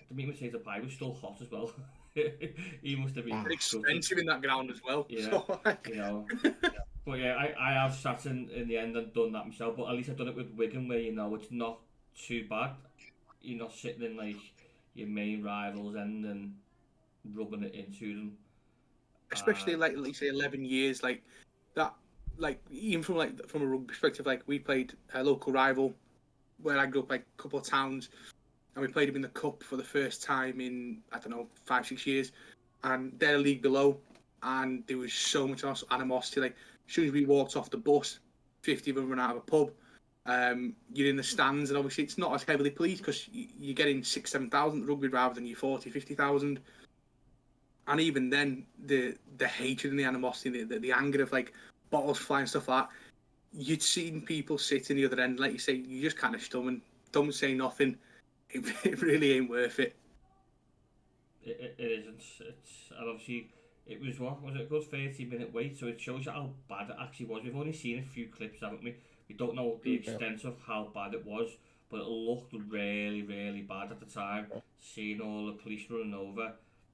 the meat potato pie was still hot as well. He must have been expensive in that ground as well. Yeah, so, like... you know. But yeah, I have sat in the end and done that myself. But at least I've done it with Wigan, where it's not too bad. You're not sitting in like your main rivals' end and rubbing it into them. Especially like you say, 11 years like that. Like even from a rugby perspective, like we played a local rival where I grew up, like a couple of towns, and we played them in the cup for the first time in 5-6 years, and they're a league below, and there was so much animosity. Like as soon as we walked off the bus, 50 of them ran out of a pub. You're in the stands, and obviously it's not as heavily policed because you're getting 6,000-7,000 rugby rather than your 40,000-50,000. And even then, the hatred and the animosity, the anger of like bottles flying, stuff like that, you'd seen people sit in the other end, like you say, you just kind of stum and don't say nothing. It really ain't worth it. It isn't. And obviously it was a good 30-minute wait, so it shows you how bad it actually was. We've only seen a few clips, haven't we? We don't know the extent of how bad it was, but it looked really, really bad at the time. Seeing all the police running over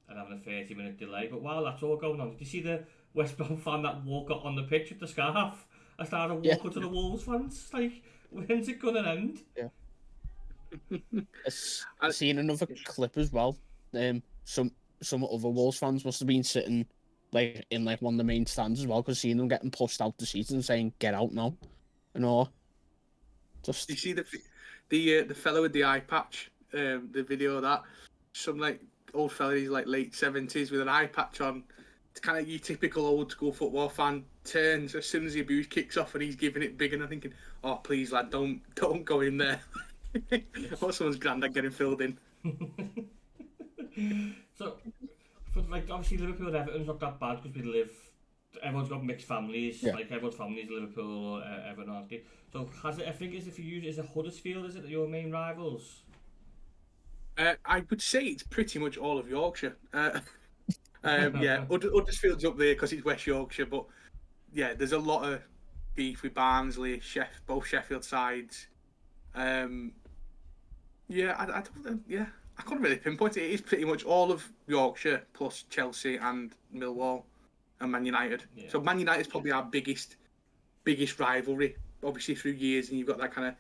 and having a 30-minute delay. But while that's all going on, did you see the West Brom fan that walked on the pitch with the scarf? I started walking to the Wolves fans. Like, when's it gonna end? Yeah. I've seen another clip as well. Some other Wolves fans must have been sitting like in like one of the main stands as well, because seeing them getting pushed out the seats and saying "Get out now," and all. Just you see the fellow with the eye patch, the video of that, some like old fella, he's like late 70s with an eye patch on. It's kind of your typical old school football fan, turns as soon as the abuse kicks off and he's giving it big, and I'm thinking, oh please lad, don't go in there. Or someone's granddad getting filled in. So, for like obviously Liverpool and Everton's not that bad because everyone's got mixed families. Like everyone's family is Liverpool or Everton, aren't they? So I think if you use it as a Huddersfield, is it your main rivals? I would say it's pretty much all of Yorkshire. Huddersfield's up there because it's West Yorkshire, but yeah, there's a lot of beef with Barnsley, both Sheffield sides. I couldn't really pinpoint it. It is pretty much all of Yorkshire plus Chelsea and Millwall and Man United. Yeah. So Man United is probably our biggest rivalry, obviously through years, and you've got that kind of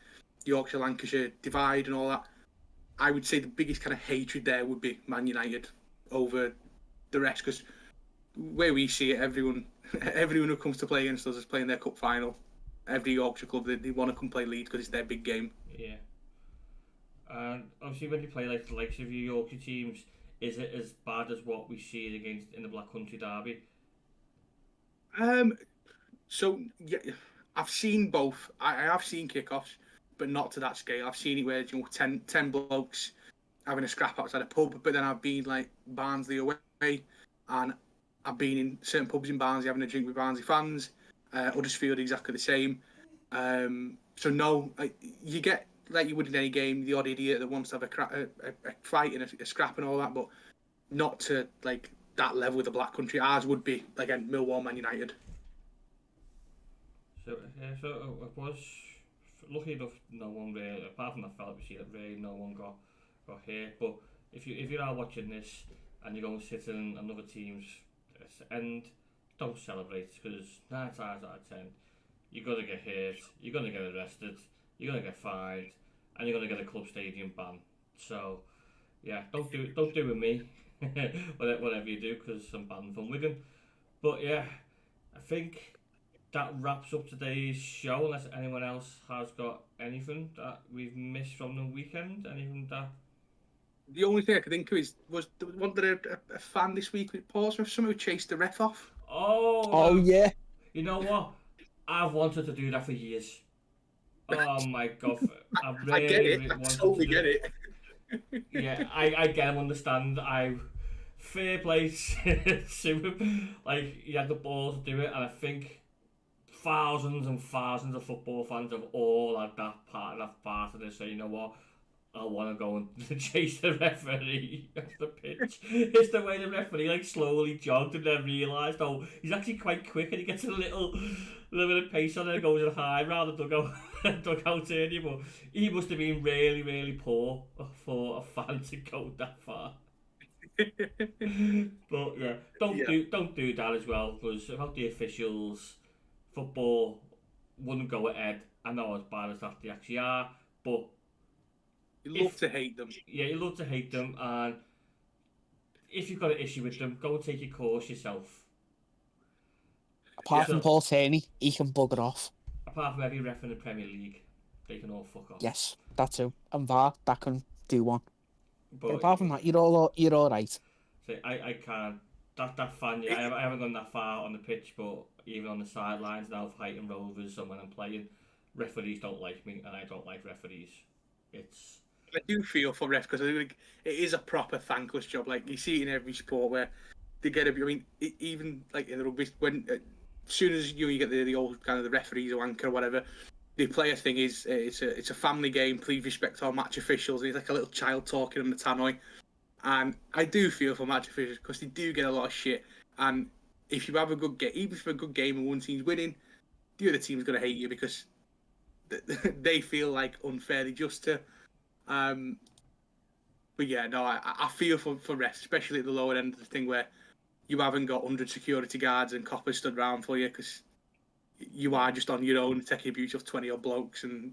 Yorkshire-Lancashire divide and all that. I would say the biggest kind of hatred there would be Man United over the rest, because where we see it, everyone who comes to play against us is playing their cup final. Every Yorkshire club, they want to come play Leeds because it's their big game. Yeah. And obviously when you play like the likes of your Yorkshire teams, is it as bad as what we see against in the Black Country Derby? So yeah, I've seen both. I have seen kickoffs, but not to that scale. I've seen it where 10 blokes having a scrap outside a pub, but then I've been like Barnsley away, and I've been in certain pubs in Barnsley having a drink with Barnsley fans. Huddersfield exactly the same. So no, you get, like you would in any game, the odd idiot that wants to have a fight and a scrap and all that, but not to like that level with the Black Country. Ours would be, again, Millwall, Man United. So it was lucky enough. No one really, apart from the fella we see it, really no one got hit. But if you are watching this and you're going to sit in another team's end, don't celebrate, because 9 times out of 10 you're gonna get hurt, you're gonna get arrested, you're gonna get fined, and you're gonna get a club stadium ban. So yeah, don't do it with me. whatever you do, because I'm banned from Wigan. But yeah, I think that wraps up today's show, unless anyone else has got anything that we've missed from the weekend. Anything that... The only thing I could think of wasn't there a fan this week with Portsmouth? Someone who chased the ref off. Oh yeah. You know what? I've wanted to do that for years. Oh my god, I I get really, it. really I wanted totally to do get it. it. Yeah, I get him, understand. Fair play to him. Like, he had the balls to do it, and I think thousands and thousands of football fans have all had that part of this. So, you know what? I want to go and chase the referee off the pitch. It's the way the referee like slowly jogged and then realised, oh, he's actually quite quick and he gets a little bit of pace on it and goes in high rather than dugout area. But he must have been really, really poor for a fan to go that far. But yeah, don't do that as well, because without the officials, football wouldn't go ahead. I know as bad as that they actually are, but You love to hate them. Yeah, you love to hate them, and if you've got an issue with them, go and take your course yourself. Apart from Paul Tierney, he can bugger off. Apart from every ref in the Premier League, they can all fuck off. Yes, that too. And VAR, that can do one. But apart from that, you're all right. So I can't. That fan, yeah, I haven't gone that far on the pitch, but even on the sidelines now fighting Rovers, and when I'm playing, referees don't like me, and I don't like referees. I do feel for refs, because I think it is a proper thankless job. Like, you see it in every sport where they get I mean, even like in the rugby, when as soon as you get the old kind of the referees or anchor or whatever, the player thing is it's a family game. Please respect our match officials. And he's like a little child talking in the tannoy. And I do feel for match officials, because they do get a lot of shit. And if you have a good game, even if a good game and one team's winning, the other team's going to hate you because they feel like unfairly just to. But yeah, no, I feel for refs, especially at the lower end of the thing where you haven't got 100 security guards and coppers stood around for you, because you are just on your own taking abuse of 20 odd blokes and.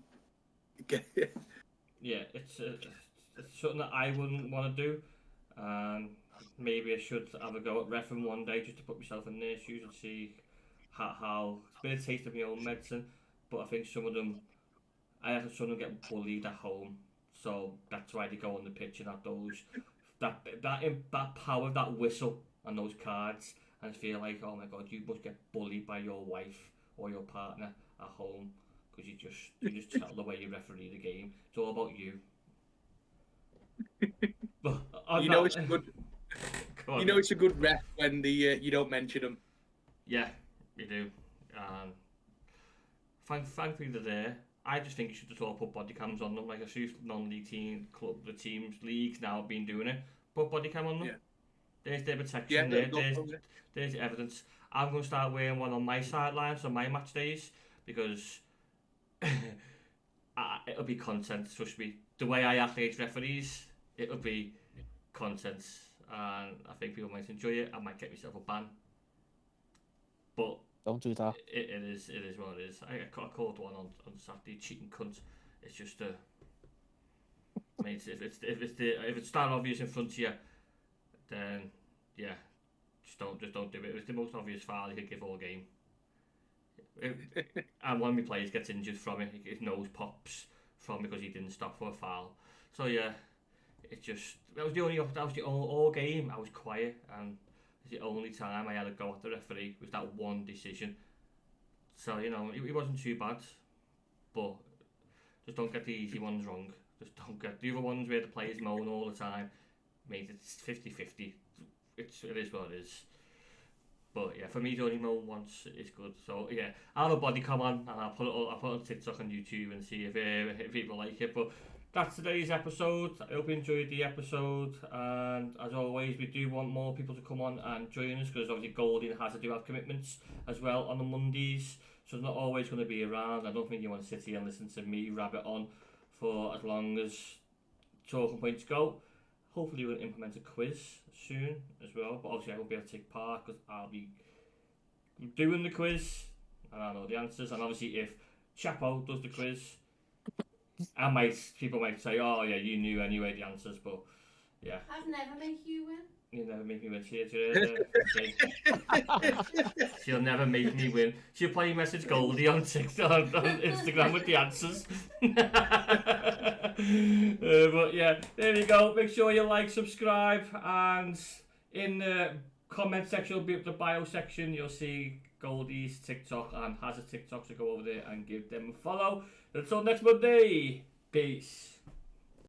Yeah, it's something that I wouldn't want to do. Maybe I should have a go at reffing one day just to put myself in their shoes and see how it's been a taste of my own medicine. But I think some of them, I have some of them get bullied at home, so that's why they go on the pitch and have those that power of that whistle and those cards, and feel like, oh my god, you must get bullied by your wife or your partner at home because you just tell the way you referee the game. It's all about you. But you know it's a good. You know it's a good ref when you don't mention them. Yeah, you do. Thankfully they're there. I just think you should just all put body cams on them, like a few non-league the teams leagues now have been doing it. Put body cam on them. Yeah. There's their protection. There's the evidence. I'm going to start wearing one on my sidelines on my match days, because it'll be content. Trust me. The way I act against referees, it'll be content, and I think people might enjoy it. I might get myself a ban, but don't do that. It is what it is. I called one on Saturday, cheating cunt. It's just mate, if it's that obvious in front of you, then yeah, just don't do it. It was the most obvious foul you could give all game. And one of my players gets injured from it. His nose pops from because he didn't stop for a foul. So yeah, that was the only all game I was quiet, and the only time I had to go at the referee was that one decision. So, you know, it wasn't too bad, but just don't get the easy ones wrong. Just don't get the other ones where the players moan all the time. Mate, it's 50-50. It is what it is. But yeah, for me, the only moan once is good. So yeah, I'll have a body cam on, and I'll put it on TikTok and YouTube and see if people like it. But that's today's episode. I hope you enjoyed the episode, and as always, we do want more people to come on and join us, because obviously Goldie and Hazard do have commitments as well on the Mondays, so they're not always going to be around. I don't think you want to sit here and listen to me rabbit on for as long as talking points go. Hopefully we'll implement a quiz soon as well, but obviously I won't be able to take part because I'll be doing the quiz and I know the answers. And obviously if Chapo does the quiz, people might say, oh yeah, you knew anyway the answers, but yeah. I've never made you win. You'll never make me win. She'll never make me win. She'll probably message Goldie on TikTok, on Instagram with the answers. But yeah, there you go. Make sure you like, subscribe, and in the comment section, will be up the bio section. You'll see Goldie's TikTok and has a TikTok, so go over there and give them a follow. Until next Monday, peace.